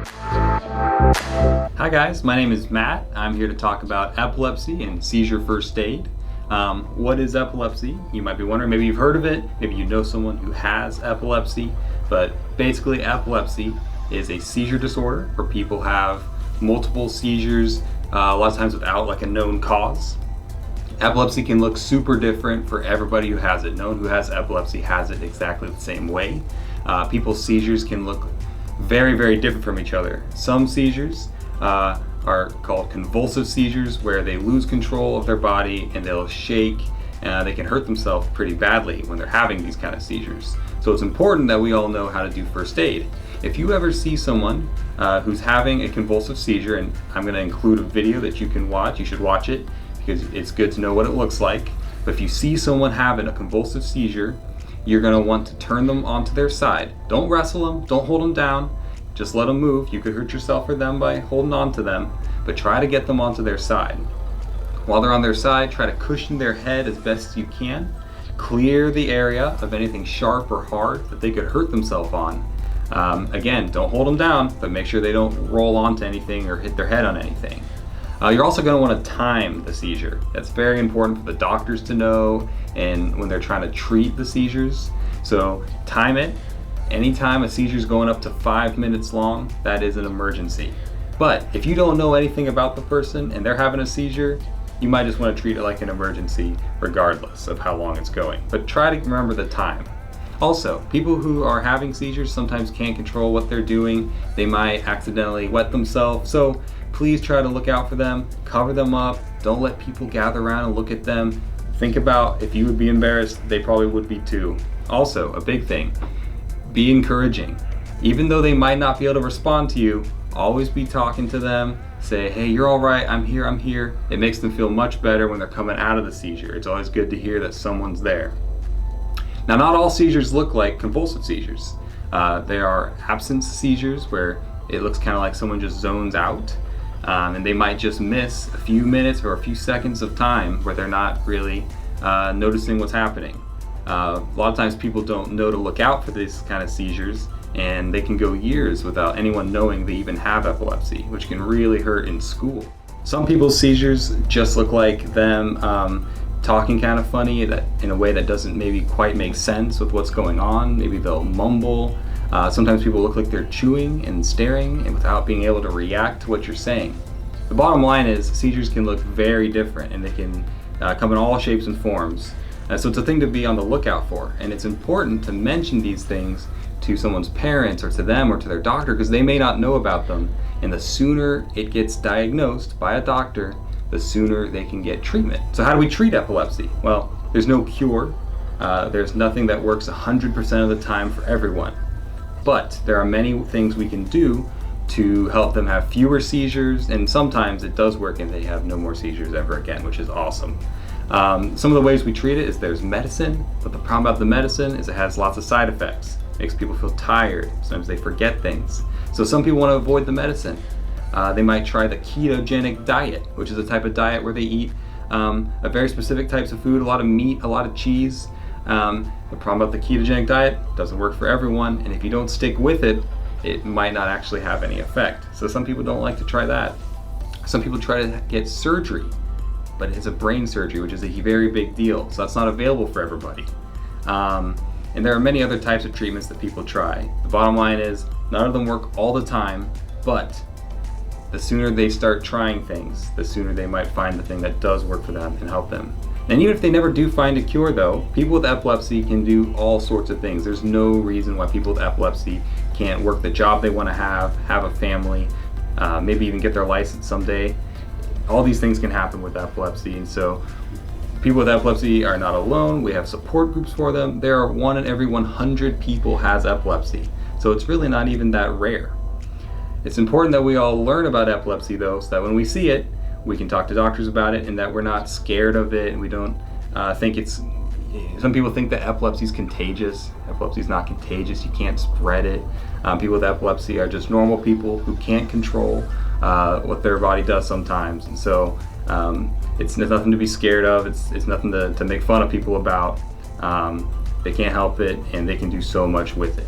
Hi guys, my name is Matt. I'm here to talk about epilepsy and seizure first aid. What is epilepsy? You might be wondering, maybe you've heard of it, maybe you know someone who has epilepsy, but basically epilepsy is a seizure disorder where people have multiple seizures, a lot of times without like a known cause. Epilepsy can look super different for everybody who has it. No one who has epilepsy has it exactly the same way. People's seizures can look very, very different from each other. Some seizures are called convulsive seizures, where they lose control of their body and they'll shake. They can hurt themselves pretty badly when they're having these kind of seizures. So it's important that we all know how to do first aid. If you ever see someone who's having a convulsive seizure, and I'm going to include a video that you can watch, you should watch it because it's good to know what it looks like. But if you see someone having a convulsive seizure, you're going to want to turn them onto their side. Don't wrestle them, don't hold them down, just let them move. You could hurt yourself or them by holding on to them, but try to get them onto their side. While they're on their side, try to cushion their head as best as you can. Clear the area of anything sharp or hard that they could hurt themselves on. Again, don't hold them down, but make sure they don't roll onto anything or hit their head on anything. You're also going to want to time the seizure. That's very important for the doctors to know and when they're trying to treat the seizures. So time it. Anytime a seizure is going up to 5 minutes long, that is an emergency. But if you don't know anything about the person and they're having a seizure, you might just want to treat it like an emergency regardless of how long it's going. But try to remember the time. Also, people who are having seizures sometimes can't control what they're doing. They might accidentally wet themselves. So please try to look out for them, cover them up. Don't let people gather around and look at them. Think about if you would be embarrassed, they probably would be too. Also, a big thing, be encouraging. Even though they might not be able to respond to you, always be talking to them. Say, hey, you're all right, I'm here, I'm here. It makes them feel much better when they're coming out of the seizure. It's always good to hear that someone's there. Now, not all seizures look like convulsive seizures. There are absence seizures where it looks kind of like someone just zones out. And they might just miss a few minutes or a few seconds of time where they're not really noticing what's happening. A lot of times people don't know to look out for these kind of seizures, and they can go years without anyone knowing they even have epilepsy, which can really hurt in school. Some people's seizures just look like them talking kind of funny in a way that doesn't maybe quite make sense with what's going on. Maybe they'll mumble. Sometimes people look like they're chewing and staring and without being able to react to what you're saying. The bottom line is seizures can look very different, and they can come in all shapes and forms. So it's a thing to be on the lookout for, and it's important to mention these things to someone's parents or to them or to their doctor, because they may not know about them. And the sooner it gets diagnosed by a doctor, the sooner they can get treatment. So how do we treat epilepsy? Well, there's no cure. There's nothing that works 100% of the time for everyone. But there are many things we can do to help them have fewer seizures, and sometimes it does work and they have no more seizures ever again, which is awesome. Some of the ways we treat it is there's medicine, but the problem about the medicine is it has lots of side effects. It makes people feel tired. Sometimes they forget things. So some people want to avoid the medicine. They might try the ketogenic diet, which is a type of diet where they eat a very specific types of food, a lot of meat, a lot of cheese. The problem about the ketogenic diet, doesn't work for everyone, and if you don't stick with it, it might not actually have any effect. So some people don't like to try that. Some people try to get surgery, but it's a brain surgery, which is a very big deal. So that's not available for everybody. And there are many other types of treatments that people try. The bottom line is none of them work all the time, but the sooner they start trying things, the sooner they might find the thing that does work for them and help them. And even if they never do find a cure though, people with epilepsy can do all sorts of things. There's no reason why people with epilepsy can't work the job they want to have a family, maybe even get their license someday. All these things can happen with epilepsy, and so people with epilepsy are not alone. We have support groups for them. There are 1 in every 100 people has epilepsy, so it's really not even that rare. It's important that we all learn about epilepsy though, so that when we see it, we can talk to doctors about it, and that we're not scared of it, and we don't think it's... Some people think that epilepsy is contagious. Epilepsy is not contagious. You can't spread it. People with epilepsy are just normal people who can't control what their body does sometimes, and so it's nothing to be scared of. It's nothing to make fun of people about. They can't help it, and they can do so much with it.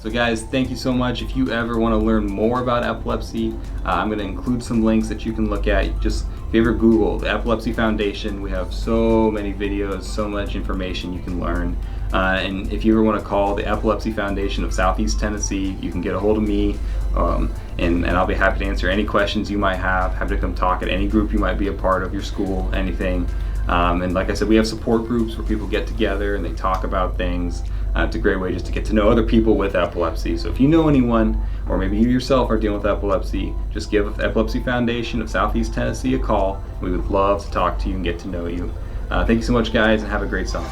So guys, thank you so much. If you ever want to learn more about epilepsy, I'm going to include some links that you can look at. Just if you ever Google the Epilepsy Foundation, we have so many videos, so much information you can learn. And if you ever want to call the Epilepsy Foundation of Southeast Tennessee, you can get a hold of me, and I'll be happy to answer any questions you might have. Happy to come talk at any group you might be a part of, your school, anything. And like I said, we have support groups where people get together and they talk about things. It's a great way just to get to know other people with epilepsy. So if you know anyone, or maybe you yourself are dealing with epilepsy, just give Epilepsy Foundation of Southeast Tennessee a call. We would love to talk to you and get to know you. Thank you so much, guys, and have a great summer.